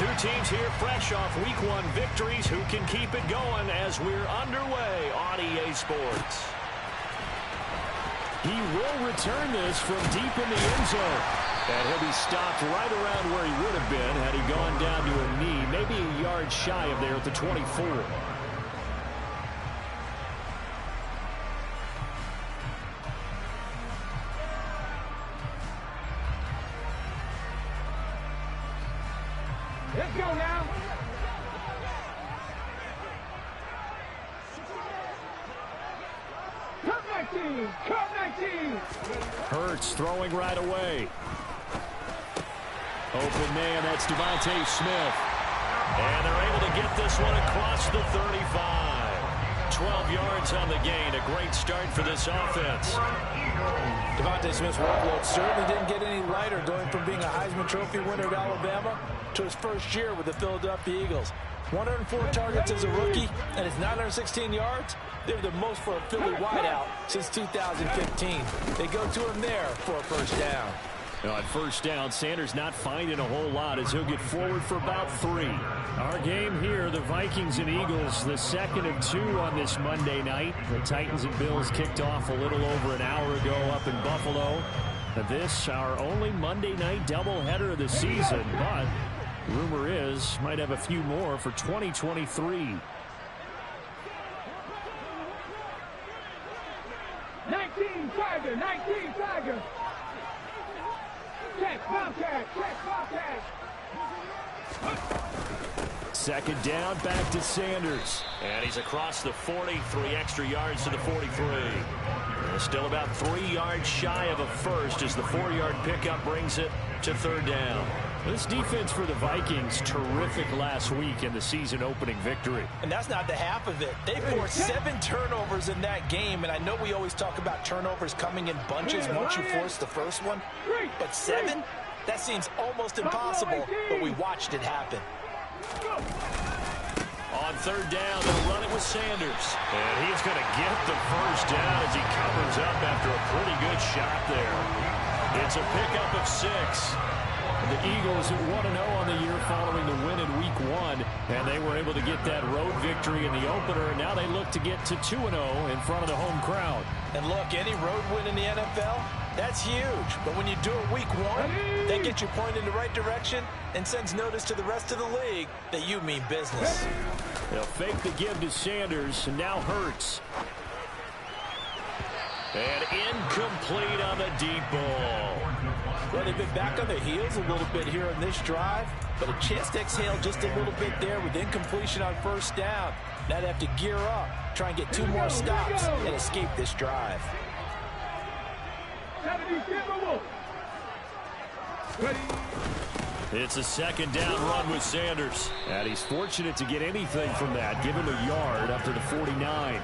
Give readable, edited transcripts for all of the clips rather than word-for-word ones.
Two teams here fresh off Week 1 victories. Who can keep it going as we're underway on EA Sports? He will return this from deep in the end zone. And he'll be stopped right around where he would have been had he gone down to a knee, maybe a yard shy of there at the 24. Let's go now. Come 19. Come 19. Hurts throwing right away. Open man, that's Devontae Smith. And they're able to get this one across the 35. 12 yards on the gain. A great start for this offense. Devontae Smith's workload certainly didn't get any lighter, going from being a Heisman Trophy winner at Alabama to his first year with the Philadelphia Eagles. 104 targets as a rookie, and his 916 yards, they were the most for a Philly wideout since 2015. They go to him there for a first down. Now on first down, Sanders not finding a whole lot as he'll get forward for about 3. Our game here, the Vikings and Eagles, the second of 2 on this Monday night. The Titans and Bills kicked off a little over an hour ago up in Buffalo. This, our only Monday night doubleheader of the season, but rumor is might have a few more for 2023. 19 Tiger. 19 Tiger. Check, Bobcat. Check, Bobcat. Second down, back to Sanders. And he's across the 40, 3 extra yards to the 43. Still about 3 yards shy of a first as the 4-yard pickup brings it to third down. This defense for the Vikings, terrific last week in the season-opening victory. And that's not the half of it. They forced 7 turnovers in that game, and I know we always talk about turnovers coming in bunches once you force the first one. But 7? That seems almost impossible, but we watched it happen. On third down, they'll run it with Sanders. And he's going to get the first down as he covers up after a pretty good shot there. It's a pickup of 6. The Eagles at 1-0 on the year following the win in Week 1, and they were able to get that road victory in the opener, and now they look to get to 2-0 in front of the home crowd. And look, any road win in the NFL, that's huge. But when you do it Week 1, that gets you pointed in the right direction and sends notice to the rest of the league that you mean business. They'll fake the give to Sanders, and now Hurts. And incomplete on the deep ball. Well, they've been back on their heels a little bit here on this drive, but a chance to exhale just a little bit there with incompletion on first down. Now they have to gear up, try and get 2 more stops, and escape this drive. It's a second down run with Sanders. And he's fortunate to get anything from that. Give him a yard up to the 49.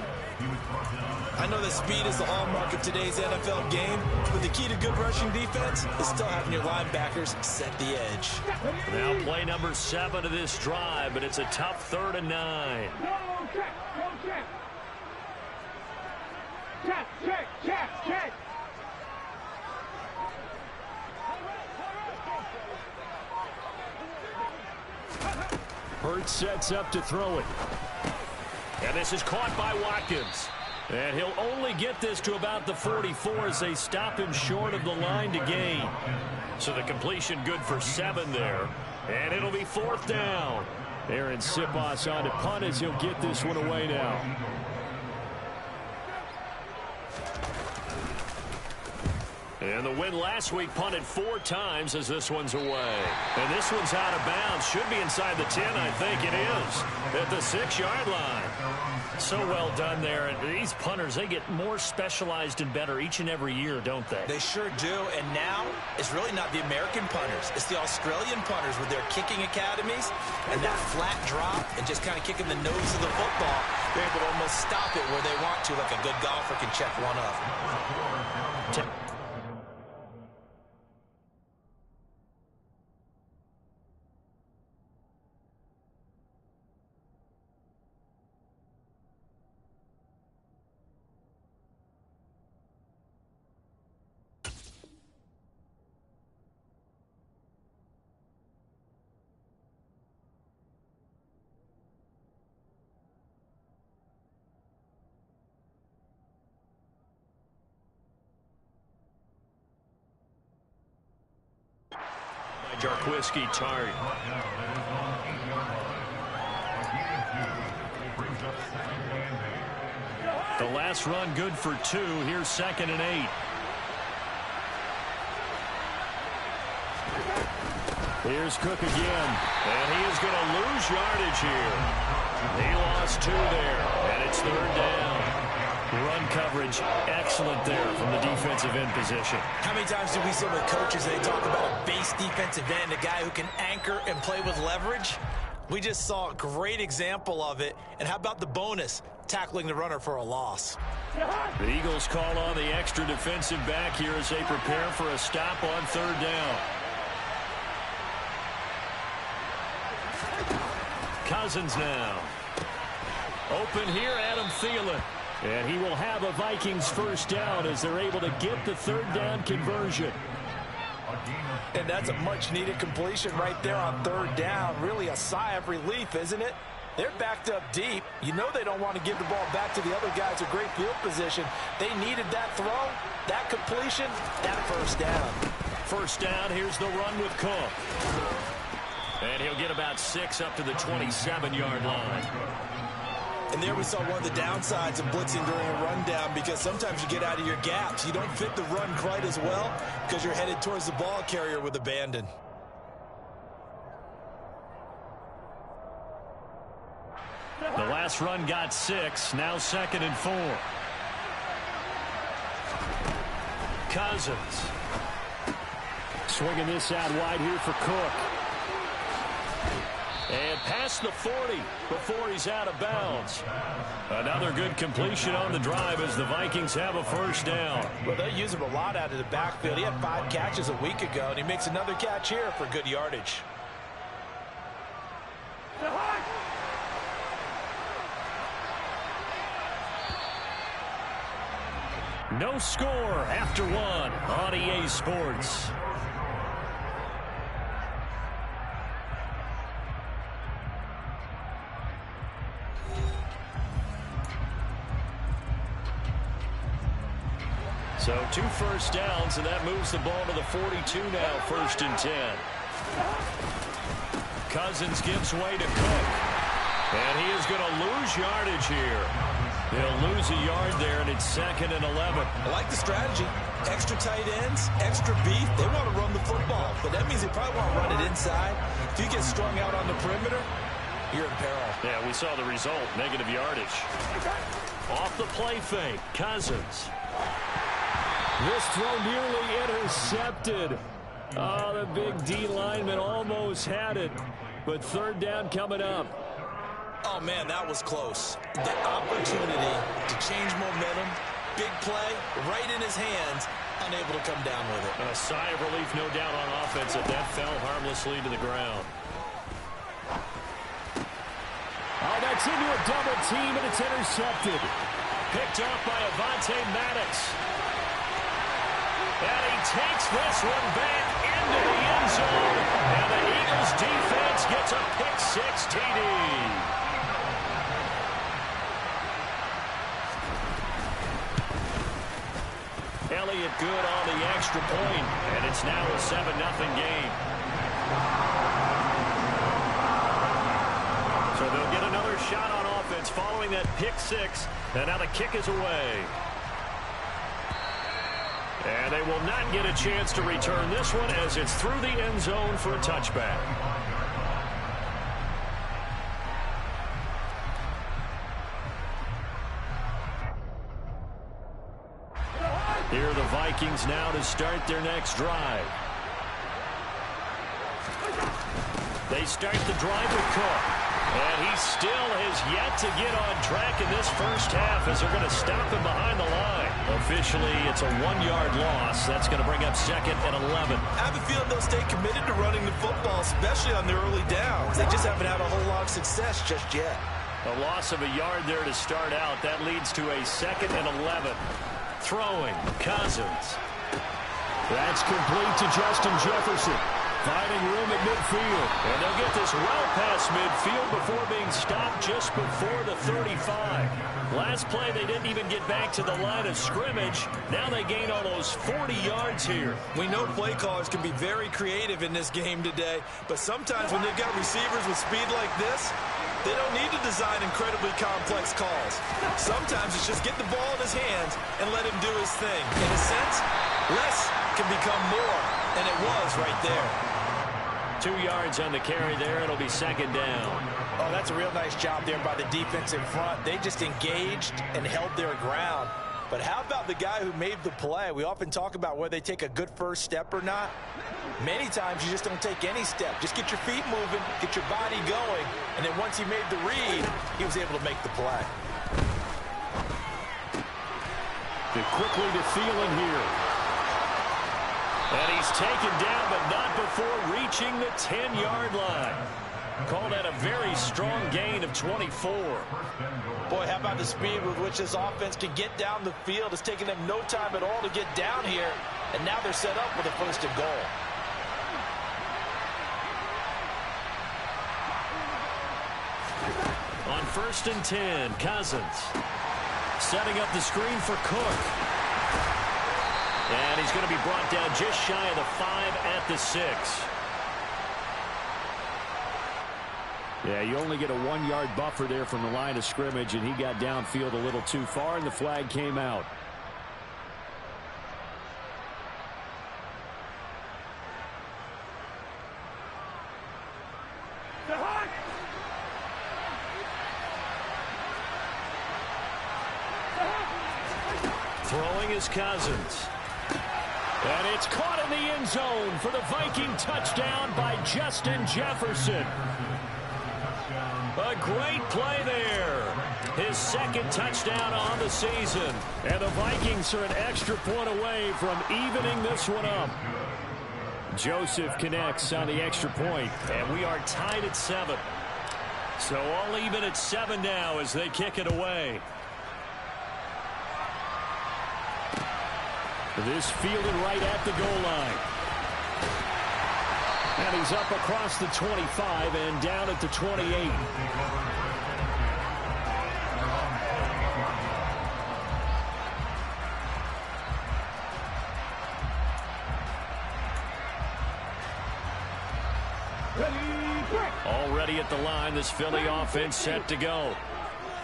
I know that speed is the hallmark of today's NFL game, but the key to good rushing defense is still having your linebackers set the edge. Now play number 7 of this drive, but it's a tough 3rd and 9. Check. Hurts sets up to throw it. And this is caught by Watkins. And he'll only get this to about the 44 as they stop him short of the line to gain. So the completion good for 7 there. And it'll be 4th down. Aaron Sipos on to punt as he'll get this one away now. And the win last week punted 4 times as this one's away. And this one's out of bounds. Should be inside the 10, I think it is. At the 6-yard line. So well done there. And these punters, they get more specialized and better each and every year, don't they? They sure do. And now, it's really not the American punters. It's the Australian punters with their kicking academies. And that flat drop and just kind of kicking the nose of the football. They're able to almost stop it where they want to, like a good golfer can check one up. Jarquiski Tart. The last run good for 2. Here's 2nd and 8. Here's Cook again. And he is going to lose yardage here. He lost 2 there. And it's 3rd down. Run coverage, excellent there from the defensive end position. How many times do we see with coaches, they talk about a base defensive end, a guy who can anchor and play with leverage? We just saw a great example of it. And how about the bonus, tackling the runner for a loss? The Eagles call on the extra defensive back here as they prepare for a stop on 3rd down. Cousins now. Open here, Adam Thielen. And he will have a Vikings 1st down as they're able to get the 3rd down conversion. And that's a much-needed completion right there on 3rd down. Really a sigh of relief, isn't it? They're backed up deep. You know they don't want to give the ball back to the other guys with great field position. They needed that throw, that completion, that 1st down. 1st down, here's the run with Cook. And he'll get about 6 up to the 27-yard line. And there we saw one of the downsides of blitzing during a rundown, because sometimes you get out of your gaps. You don't fit the run quite as well because you're headed towards the ball carrier with abandon. The last run got 6. Now 2nd and 4. Cousins. Swinging this out wide here for Cook. And past the 40 before he's out of bounds. Another good completion on the drive as the Vikings have a 1st down. Well, they use him a lot out of the backfield. He had 5 catches a week ago, and he makes another catch here for good yardage. No score after 1 on EA Sports. So 2 1st downs, and that moves the ball to the 42 now, 1st and 10. Cousins gives way to Cook. And he is going to lose yardage here. They'll lose a yard there, and it's 2nd and 11. I like the strategy. Extra tight ends, extra beef. They want to run the football, but that means they probably want to run it inside. If you get strung out on the perimeter, you're in peril. Yeah, we saw the result, negative yardage. Off the play fake, Cousins. This throw nearly intercepted. Oh, the big D lineman almost had it. But 3rd down coming up. Oh, man, that was close. The opportunity to change momentum, big play, right in his hands, unable to come down with it. A sigh of relief, no doubt, on offense if that fell harmlessly to the ground. Oh, that's into a double team, and it's intercepted. Picked off by Avonte Maddox. And he takes this one back into the end zone. And the Eagles defense gets a pick-6 TD. Elliott good on the extra point, and it's now a 7-0 game. So they'll get another shot on offense following that pick-6, and now the kick is away. And they will not get a chance to return this one as it's through the end zone for a touchback. Here are the Vikings now to start their next drive. They start the drive with Cook. And he still has yet to get on track in this first half as they're going to stop him behind the line. Officially, it's a 1-yard loss. That's going to bring up 2nd and 11. I have a feeling they'll stay committed to running the football, especially on their early downs. They just haven't had a whole lot of success just yet. A loss of a yard there to start out. That leads to a 2nd and 11. Throwing, Cousins. That's complete to Justin Jefferson. Finding room at midfield. And they'll get this well past midfield before being stopped just before the 35. Last play, they didn't even get back to the line of scrimmage. Now they gain almost 40 yards here. We know play callers can be very creative in this game today, but sometimes when they've got receivers with speed like this, they don't need to design incredibly complex calls. Sometimes it's just get the ball in his hands and let him do his thing. In a sense, less can become more, and it was right there. 2 yards on the carry there. It'll be second down. Oh, that's a real nice job there by the defense in front. They just engaged and held their ground. But how about the guy who made the play? We often talk about whether they take a good first step or not. Many times you just don't take any step. Just get your feet moving, get your body going, and then once he made the read, he was able to make the play. Quickly to Thielen here. And he's taken down, but not before reaching the 10-yard line. Call that a very strong gain of 24. Boy, how about the speed with which this offense can get down the field? It's taken them no time at all to get down here, and now they're set up with a first and goal. On 1st and 10, Cousins setting up the screen for Cook. And he's going to be brought down just shy of the 5 at the 6. Yeah, you only get a 1-yard buffer there from the line of scrimmage, and he got downfield a little too far, and the flag came out. Throwing is Cousins. And it's caught in the end zone for the Viking touchdown by Justin Jefferson. A great play there. His second touchdown on the season. And the Vikings are an extra point away from evening this one up. Joseph connects on the extra point, and we are tied at 7. So all even at 7 now as they kick it away. This fielded right at the goal line. And he's up across the 25 and down at the 28. Already at the line, this Philly offense set to go.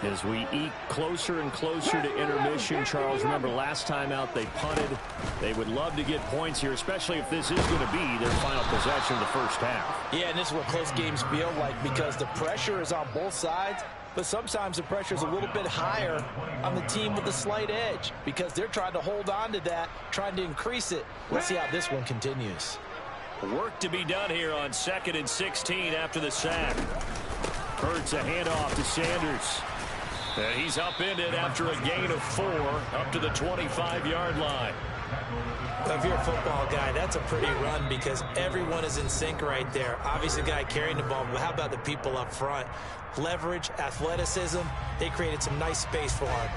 As we eke closer and closer to intermission, Charles, remember last time out they punted. They would love to get points here, especially if this is going to be their final possession of the first half. Yeah, and this is what close games feel like because the pressure is on both sides, but sometimes the pressure is a little bit higher on the team with the slight edge because they're trying to hold on to that, trying to increase it. Let's see how this one continues. Work to be done here on 2nd and 16 after the sack. Hurts a handoff to Sanders. And he's upended after a gain of 4 up to the 25-yard line. Well, if you're a football guy, that's a pretty run because everyone is in sync right there. Obviously, the guy carrying the ball, but how about the people up front? Leverage, athleticism, they created some nice space for him.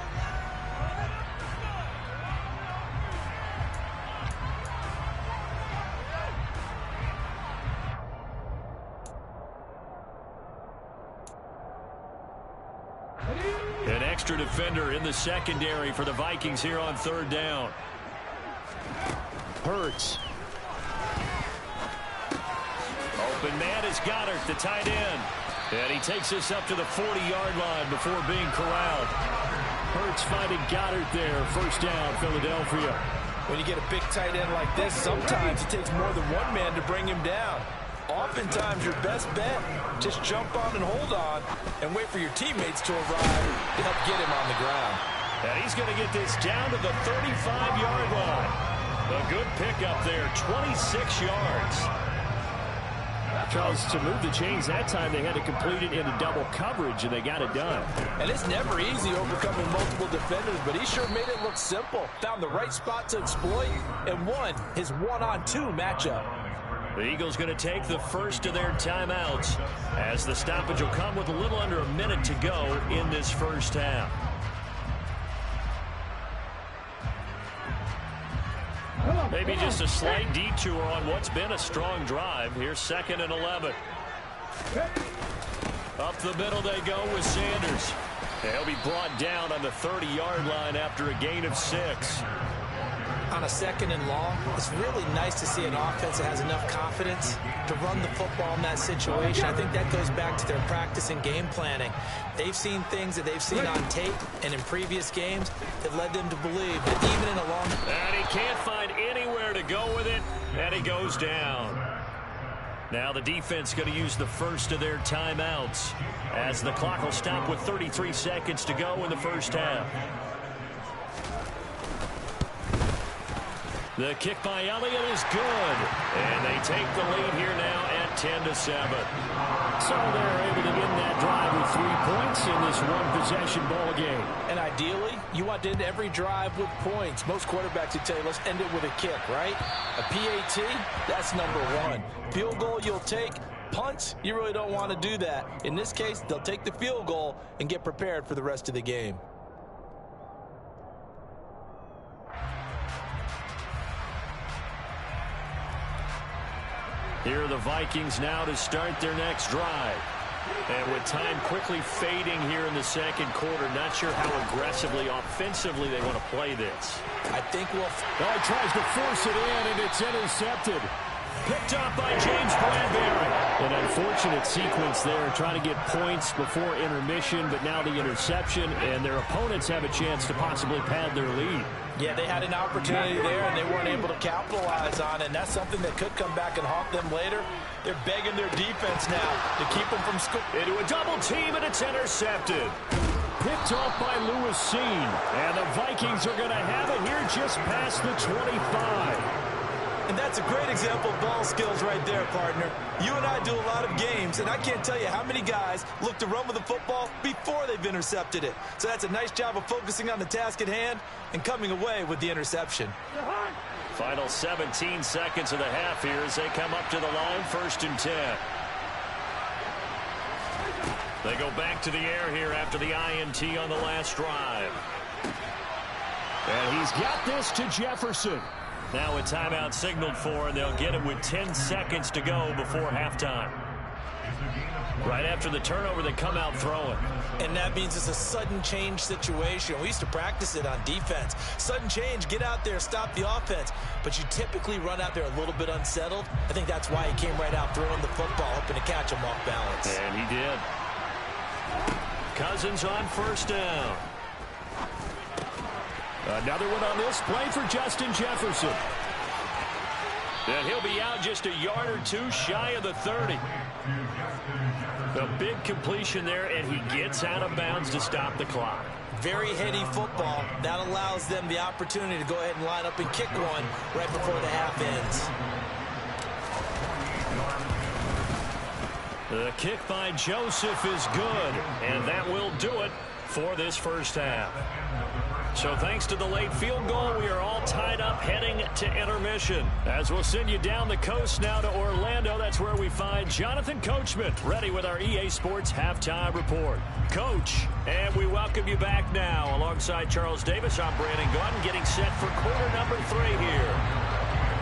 An extra defender in the secondary for the Vikings here on 3rd down. Hurts. Open man is Goddard, the tight end. And he takes us up to the 40-yard line before being corralled. Hurts finding Goddard there. 1st down, Philadelphia. When you get a big tight end like this, sometimes it takes more than one man to bring him down. Oftentimes, your best bet, just jump on and hold on and wait for your teammates to arrive to help get him on the ground. And he's going to get this down to the 35-yard line. A good pickup there, 26 yards. Charles, to move the chains that time, they had to complete it into double coverage, and they got it done. And it's never easy overcoming multiple defenders, but he sure made it look simple. Found the right spot to exploit and won his one-on-two matchup. The Eagles going to take the first of their timeouts as the stoppage will come with a little under a minute to go in this first half. Come on. Maybe just a slight detour on what's been a strong drive. Here's 2nd and 11. Up the middle they go with Sanders. They'll be brought down on the 30-yard line after a gain of 6. On a 2nd and long, it's really nice to see an offense that has enough confidence to run the football in that situation. I think that goes back to their practice and game planning. They've seen things that they've seen on tape and in previous games that led them to believe that even in a long... And he can't find anywhere to go with it, and he goes down. Now the defense going to use the first of their timeouts as the clock will stop with 33 seconds to go in the first half. The kick by Elliott is good, and they take the lead here now at 10-7. So they're able to end that drive with 3 points in this one-possession ball game. And ideally, you want to end every drive with points. Most quarterbacks would tell you, let's end it with a kick, right? A PAT, that's number 1. Field goal you'll take. Punts, you really don't want to do that. In this case, they'll take the field goal and get prepared for the rest of the game. Here are the Vikings now to start their next drive. And with time quickly fading here in the second quarter, not sure how aggressively, offensively they want to play this. I think we'll... Oh, he tries to force it in, and it's intercepted. Picked up by James Bradbury. An unfortunate sequence there, trying to get points before intermission, but now the interception, and their opponents have a chance to possibly pad their lead. Yeah, they had an opportunity there, and they weren't able to capitalize on it, and that's something that could come back and haunt them later. They're begging their defense now to keep them from scoring. Into a double team, and it's intercepted. Picked off by Lewis Seen, and the Vikings are going to have it here just past the 25. And that's a great example of ball skills right there, partner. You and I do a lot of games, and I can't tell you how many guys look to run with the football before they've intercepted it. So that's a nice job of focusing on the task at hand and coming away with the interception. Final 17 seconds of the half here as they come up to the line, 1st and 10. They go back to the air here after the INT on the last drive. And he's got this to Jefferson. Now a timeout signaled for, and they'll get it with 10 seconds to go before halftime. Right after the turnover, they come out throwing. And that means it's a sudden change situation. We used to practice it on defense. Sudden change, get out there, stop the offense. But you typically run out there a little bit unsettled. I think that's why he came right out throwing the football, hoping to catch him off balance. And he did. Cousins on 1st down. Another one on this play for Justin Jefferson. And he'll be out just a yard or two shy of the 30. A big completion there, and he gets out of bounds to stop the clock. Very heady football. That allows them the opportunity to go ahead and line up and kick one right before the half ends. The kick by Joseph is good, and that will do it for this first half. So thanks to the late field goal, we are all tied up heading to intermission. As we'll send you down the coast now to Orlando, that's where we find Jonathan Coachman, ready with our EA Sports Halftime Report. Coach, and we welcome you back now. Alongside Charles Davis, I'm Brandon Gordon, getting set for quarter number 3 here.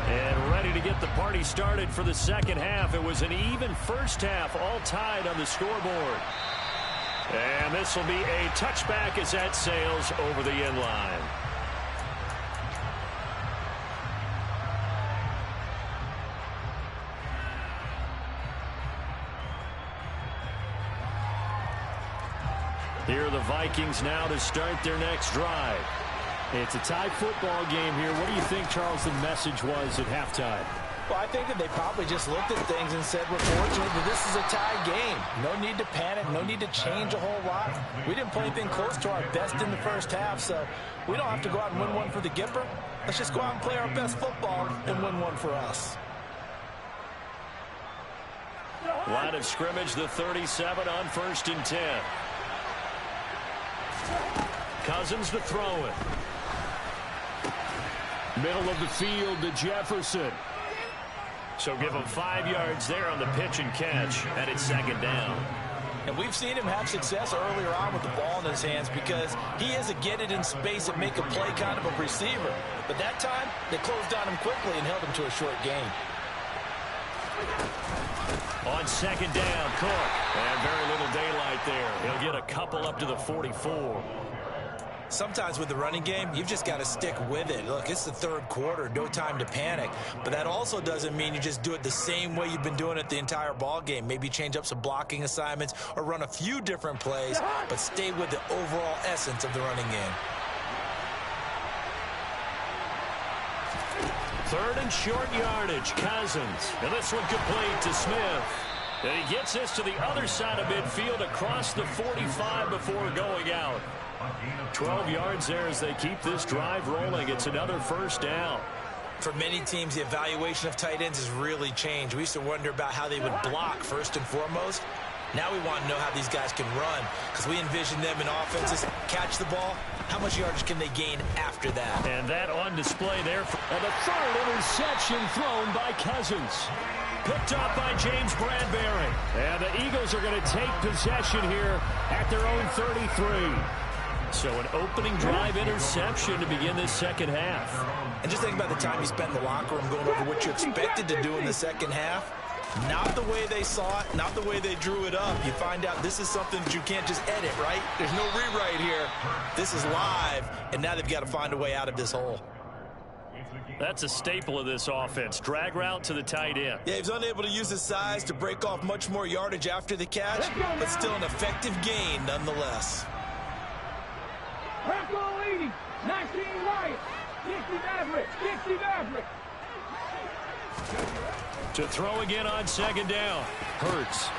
And ready to get the party started for the second half. It was an even first half, all tied on the scoreboard. And this will be a touchback as that sails over the end line. Here are the Vikings now to start their next drive. It's a tie football game here. What do you think, Charles, the message was at halftime? Well, I think that they probably just looked at things and said, we're fortunate that this is a tie game. No need to panic, no need to change a whole lot. We didn't play anything close to our best in the first half, so we don't have to go out and win one for the Gipper. Let's just go out and play our best football and win one for us. Line of scrimmage, the 37 on 1st and 10. Cousins to throw it. Middle of the field to Jefferson. So give him 5 yards there on the pitch and catch, and it's 2nd down. And we've seen him have success earlier on with the ball in his hands because he is a get-it-in space and make a play kind of a receiver. But that time, they closed on him quickly and held him to a short gain. On second down, Cook. And very little daylight there. He'll get a couple up to the 44. Sometimes with the running game, you've just got to stick with it. Look, it's the third quarter, no time to panic. But that also doesn't mean you just do it the same way you've been doing it the entire ball game. Maybe change up some blocking assignments or run a few different plays, but stay with the overall essence of the running game. Third and short yardage, Cousins. And this one complete to Smith. And he gets this to the other side of midfield across the 45 before going out. 12 yards there as they keep this drive rolling. It's another first down. For many teams, the evaluation of tight ends has really changed. We used to wonder about how they would block first and foremost. Now we want to know how these guys can run because we envision them in offenses catch the ball. How much yardage can they gain after that? And that on display there. And a third interception thrown by Cousins. Picked up by James Bradbury. And the Eagles are going to take possession here at their own 33. So an opening drive interception to begin this second half. And just think about the time you spent in the locker room going over what you expected to do in the second half. Not the way they saw it, not the way they drew it up. You find out this is something that you can't just edit, right? There's no rewrite here. This is live, and now they've got to find a way out of this hole. That's a staple of this offense. Drag route to the tight end. Yeah, he's unable to use his size to break off much more yardage after the catch, but still an effective gain nonetheless. Bronco leading, 19 Lions, 60 Maverick, 60 Maverick. To throw again on second down. Hurts.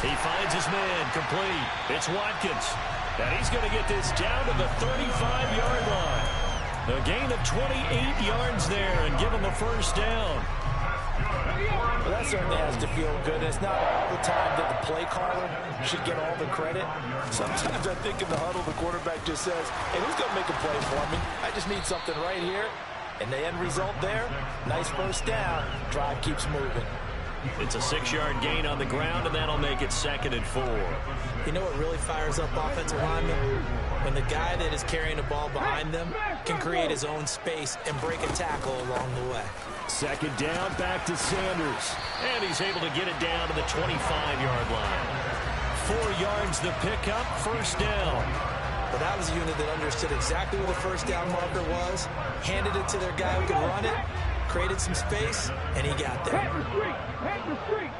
He finds his man complete. It's Watkins. And he's going to get this down to the 35-yard line. A gain of 28 yards there and give him a first down. Well, that certainly has to feel good. It's not all the time that the play caller should get all the credit. Sometimes I think in the huddle, the quarterback just says, hey, who's going to make a play for me? I just need something right here. And the end result there, nice first down. Drive keeps moving. It's a 6-yard gain on the ground, and that'll make it 2nd and 4. You know what really fires up offensive linemen? When the guy that is carrying the ball behind them can create his own space and break a tackle along the way. Second down, back to Sanders. And he's able to get it down to the 25-yard line. 4 yards the pickup, first down. But that was a unit that understood exactly where the first down marker was, handed it to their guy who could run it, created some space, and he got there. Head the street, head the street.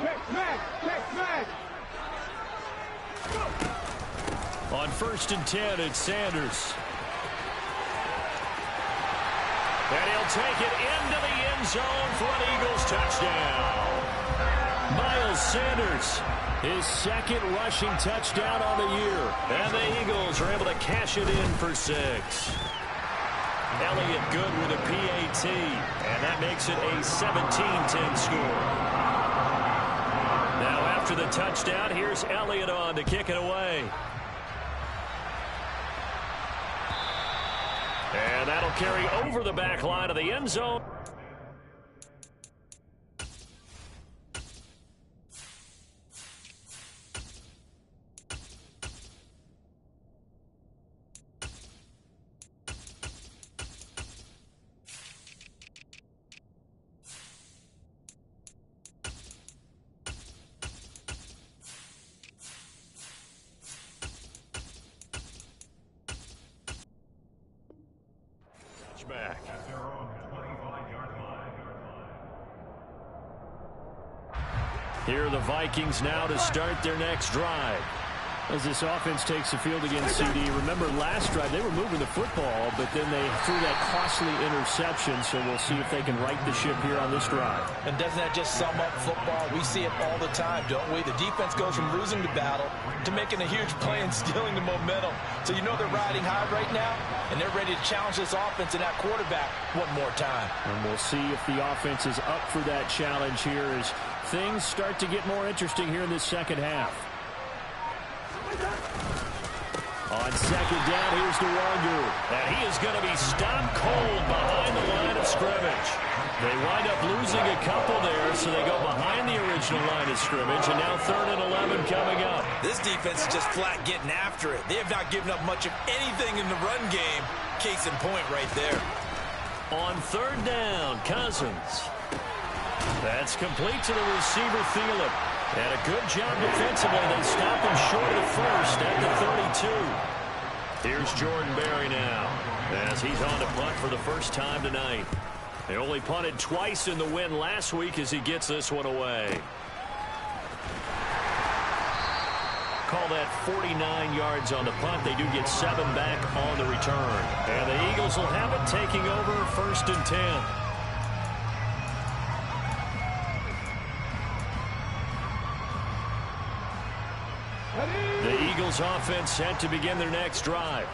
Check smash, check smash. On 1st and 10, it's Sanders. And he'll take it into the end zone for an Eagles touchdown. Miles Sanders, his 2nd rushing touchdown on the year. And the Eagles are able to cash it in for 6. Elliott good with a PAT. And that makes it a 17-10 score. Now after the touchdown, here's Elliott on to kick it away. And that'll carry over the back line of the end zone. Back. Here are the Vikings now to start their next drive. As this offense takes the field against CD, remember last drive they were moving the football, but then they threw that costly interception, so we'll see if they can right the ship here on this drive. And doesn't that just sum up football? We see it all the time, don't we? The defense goes from losing the battle to making a huge play and stealing the momentum. So you know they're riding high right now, and they're ready to challenge this offense and that quarterback one more time. And we'll see if the offense is up for that challenge here as things start to get more interesting here in this second half. On second down, here's DeWanger. And he is going to be stopped cold behind the line of scrimmage. They wind up losing a couple there, so they go behind the original line of scrimmage, and now 3rd and 11 coming up. This defense is just flat getting after it. They have not given up much of anything in the run game. Case in point right there. On 3rd down, Cousins. That's complete to the receiver, Thielen. And a good job defensively. They stop him short of the first at the 32. Here's Jordan Berry now, as he's on to punt for the first time tonight. They only punted twice in the win last week as he gets this one away. Call that 49 yards on the punt. They do get 7 back on the return. And the Eagles will have it, taking over 1st and 10. The Eagles offense set to begin their next drive.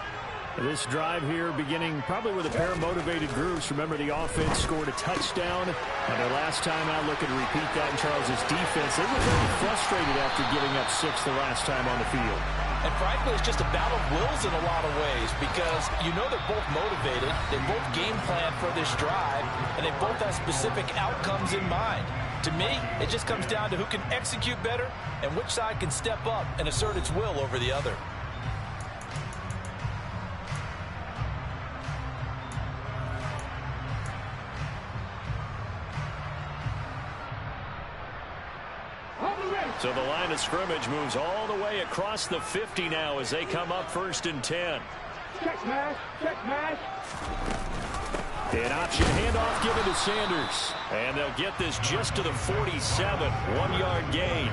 This drive here beginning probably with a pair of motivated groups. Remember, the offense scored a touchdown on their last time out. Looking to repeat that in Charles's defense. They were very frustrated after giving up 6 the last time on the field. And frankly, it's just a battle of wills in a lot of ways, because you know they're both motivated. They both game plan for this drive, and they both have specific outcomes in mind. To me, it just comes down to who can execute better and which side can step up and assert its will over the other. So the line of scrimmage moves all the way across the 50 now as they come up 1st and 10. Check smash, check smash. An option handoff given to Sanders. And they'll get this just to the 47. 1-yard gain.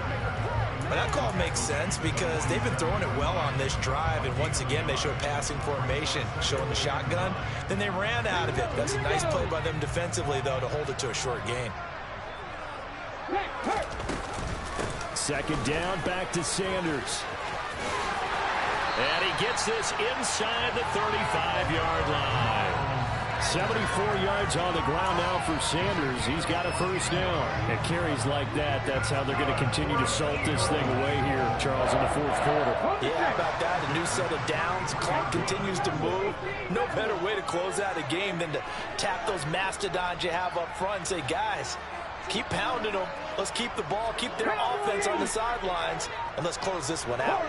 But that call makes sense because they've been throwing it well on this drive, and once again they show passing formation, showing the shotgun. Then they ran out of it. That's a nice play by them defensively, though, to hold it to a short gain. 2nd down, back to Sanders. And he gets this inside the 35-yard line. 74 yards on the ground now for Sanders. He's got a 1st down. And carries like that, that's how they're going to continue to salt this thing away here, Charles, in the 4th quarter. Yeah, how about that? A new set of downs. Clock continues to move. No better way to close out a game than to tap those mastodons you have up front and say, guys, keep pounding them. Let's keep the ball, keep their offense on the sidelines, and let's close this one out.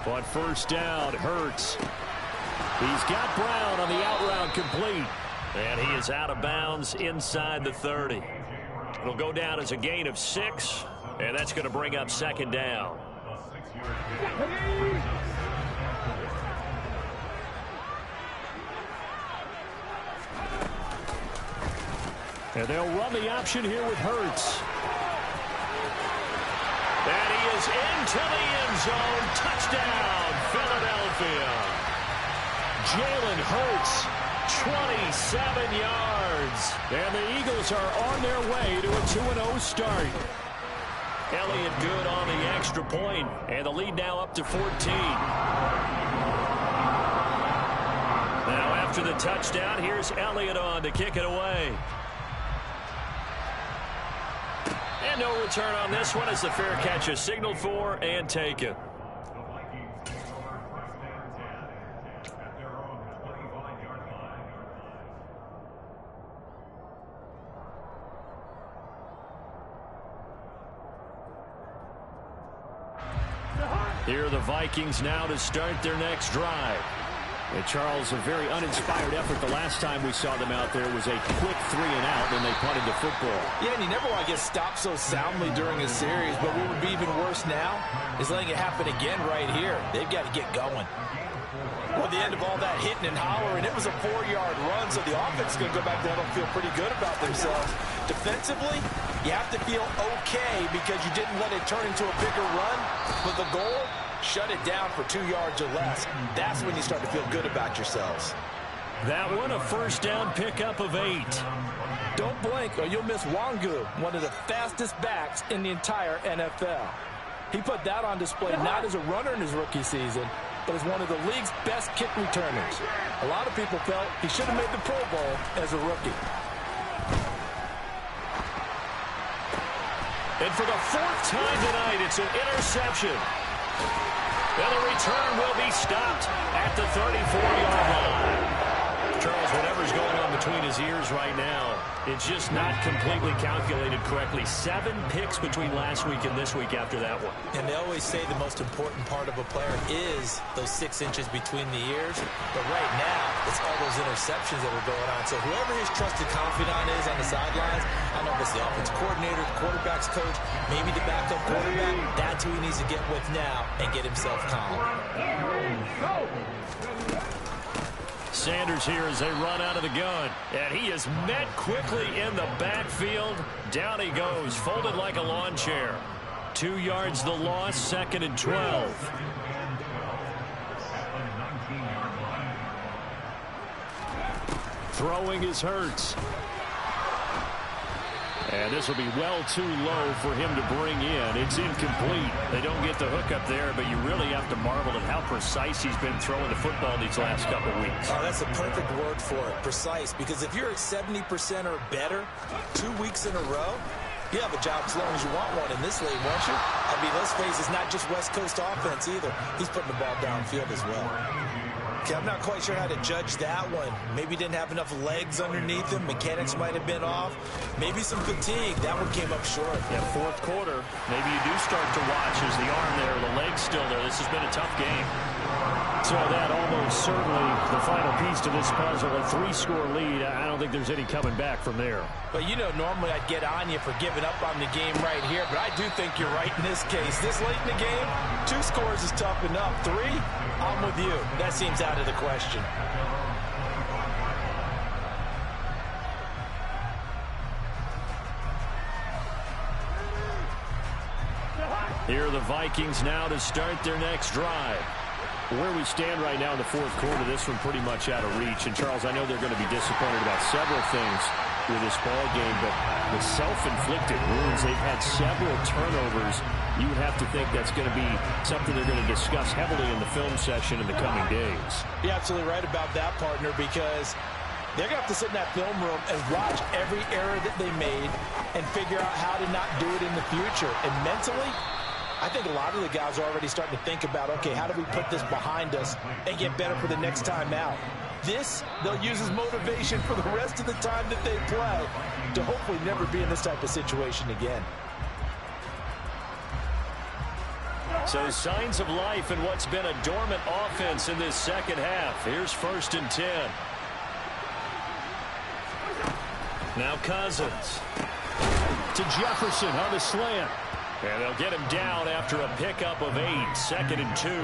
On 1st down, Hurts. He's got Brown on the out route complete. And he is out of bounds inside the 30. It'll go down as a gain of 6, and that's going to bring up 2nd down. And they'll run the option here with Hurts. And he is into the end zone. Touchdown, Philadelphia. Jalen Hurts, 27 yards. And the Eagles are on their way to a 2-0 start. Elliott good on the extra point, and the lead now up to 14. Now after the touchdown, here's Elliott on to kick it away. And no return on this one as the fair catch is signaled for and taken. Here are the Vikings now to start their next drive. And Charles, a very uninspired effort. The last time we saw them out there was a quick 3-and-out, and they punted the football. Yeah, and you never want to get stopped so soundly during a series, but what would be even worse now is letting it happen again right here. They've got to get going. Well, the end of all that hitting and hollering, it was a 4-yard run, so the offense is going to go back there and feel pretty good about themselves. Defensively, you have to feel okay because you didn't let it turn into a bigger run, but the goal, shut it down for 2 yards or less. That's when you start to feel good about yourselves. That one a 1st down pickup of 8. Don't blink or you'll miss Wangu, one of the fastest backs in the entire NFL. He put that on display not as a runner in his rookie season, but as one of the league's best kick returners. A lot of people felt he should have made the Pro Bowl as a rookie. And for the 4th time tonight, it's an interception. And the return will be stopped at the 34-yard line. whatever's going on between his ears right now, it's just not completely calculated correctly. 7 picks between last week and this week after that one. And they always say the most important part of a player is those 6 inches between the ears. But right now, it's all those interceptions that are going on. So whoever his trusted confidant is on the sidelines, I don't know if it's the offensive coordinator, the quarterback's coach, maybe the backup quarterback, that's who he needs to get with now and get himself calm. Sanders here as they run out of the gun. And he is met quickly in the backfield. Down he goes, folded like a lawn chair. 2 yards the loss, 2nd and 12. Throwing is Hurts. And this will be well too low for him to bring in. It's incomplete. They don't get the hook up there, but you really have to marvel at how precise he's been throwing the football these last couple weeks. Oh, that's a perfect word for it, precise. Because if you're at 70% or better 2 weeks in a row, you have a job as long as you want one in this league, won't you? I mean, let's face it, it's not just West Coast offense either. He's putting the ball downfield as well. Okay, I'm not quite sure how to judge that one. Maybe didn't have enough legs underneath him. Mechanics might have been off. Maybe some fatigue. That one came up short. Yeah, 4th quarter. Maybe you do start to watch as the arm there, the leg's still there. This has been a tough game. So that almost certainly the final piece to this puzzle. A 3-score lead. I don't think there's any coming back from there. But, you know, normally I'd get on you for giving up on the game right here. But I do think you're right in this case. This late in the game, 2 scores is tough enough. 3, I'm with you. That seems out of the question. Here are the Vikings now to start their next drive. Where we stand right now in the 4th quarter, this one pretty much out of reach. And, Charles, I know they're going to be disappointed about several things with this ball game, but the self-inflicted wounds, they've had several turnovers. You would have to think that's going to be something they're going to discuss heavily in the film session in the coming days. You're absolutely right about that, partner, because they're going to have to sit in that film room and watch every error that they made and figure out how to not do it in the future. And mentally, I think a lot of the guys are already starting to think about, okay, how do we put this behind us and get better for the next time out? This, they'll use as motivation for the rest of the time that they play to hopefully never be in this type of situation again. So signs of life in what's been a dormant offense in this second half. Here's 1st and 10. Now Cousins to Jefferson on the slant. And they'll get him down after a pickup of 8. 2nd and 2.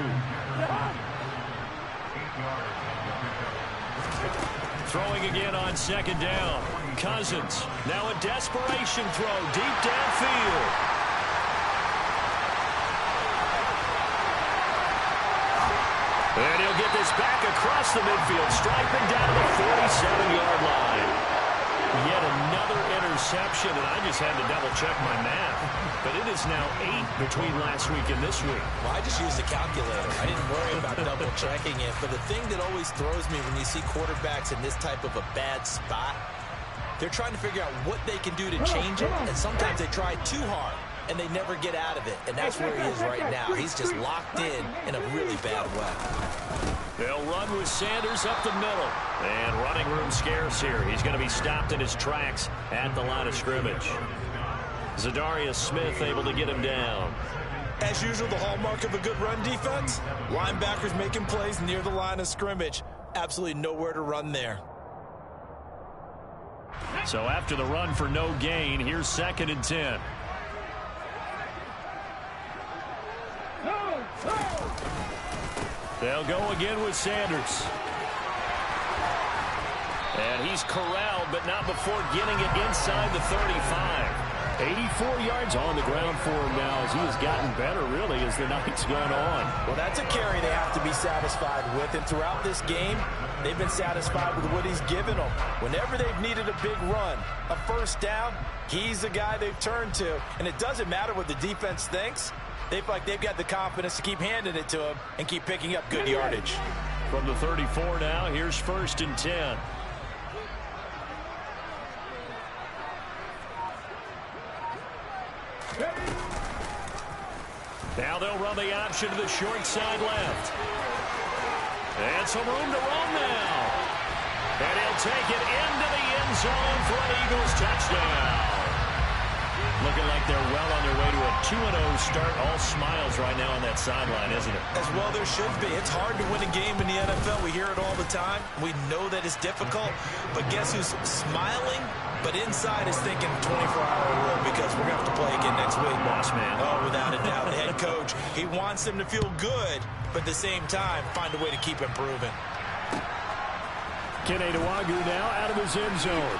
Throwing again on 2nd down. Cousins. Now a desperation throw deep downfield. And he'll get this back across the midfield, striping down the 47-yard line. Yet another interception, and I just had to double-check my math. But it is now 8 between last week and this week. Well, I just used the calculator. I didn't worry about double-checking it. But the thing that always throws me when you see quarterbacks in this type of a bad spot, they're trying to figure out what they can do to change it, and sometimes they try too hard, and they never get out of it. And that's where he is right now. He's just locked in a really bad way. They'll run with Sanders up the middle. And running room scarce here. He's going to be stopped in his tracks at the line of scrimmage. Zadarius Smith able to get him down. As usual, the hallmark of a good run defense, linebackers making plays near the line of scrimmage. Absolutely nowhere to run there. So after the run for no gain, here's 2nd and 10. They'll go again with Sanders. And he's corralled, but not before getting it inside the 35. 84 yards on the ground for him now as he has gotten better, really, as the night's gone on. Well, that's a carry they have to be satisfied with. And throughout this game, they've been satisfied with what he's given them. Whenever they've needed a big run, a 1st down, he's the guy they've turned to. And it doesn't matter what the defense thinks. They feel like they've got the confidence to keep handing it to him and keep picking up good yardage. From the 34 now, here's 1st and 10. Now they'll run the option to the short side left. And some room to run now. And he'll take it into the end zone for an Eagles touchdown. Looking like they're well on their way to a 2-0 start. All smiles right now on that sideline, isn't it? As well there should be. It's hard to win a game in the NFL. We hear it all the time. We know that it's difficult. But guess who's smiling? But inside is thinking 24-hour rule because we're going to have to play again next week. Boss man. Oh, without a doubt. The head coach, he wants them to feel good, but at the same time, find a way to keep improving. Kene Nwagu now out of his end zone.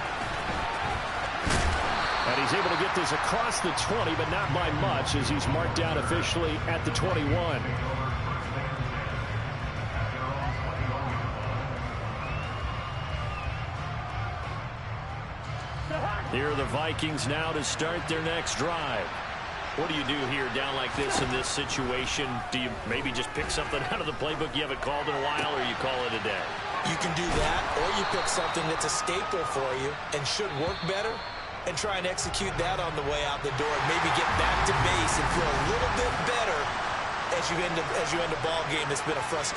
And he's able to get this across the 20, but not by much as he's marked down officially at the 21. Here are the Vikings now to start their next drive. What do you do here down like this in this situation? Do you maybe just pick something out of the playbook you haven't called in a while, or you call it a day? You can do that, or you pick something that's a staple for you and should work better and try and execute that on the way out the door and maybe get back to base and feel a little bit better as you end a ball game that's been a frustration.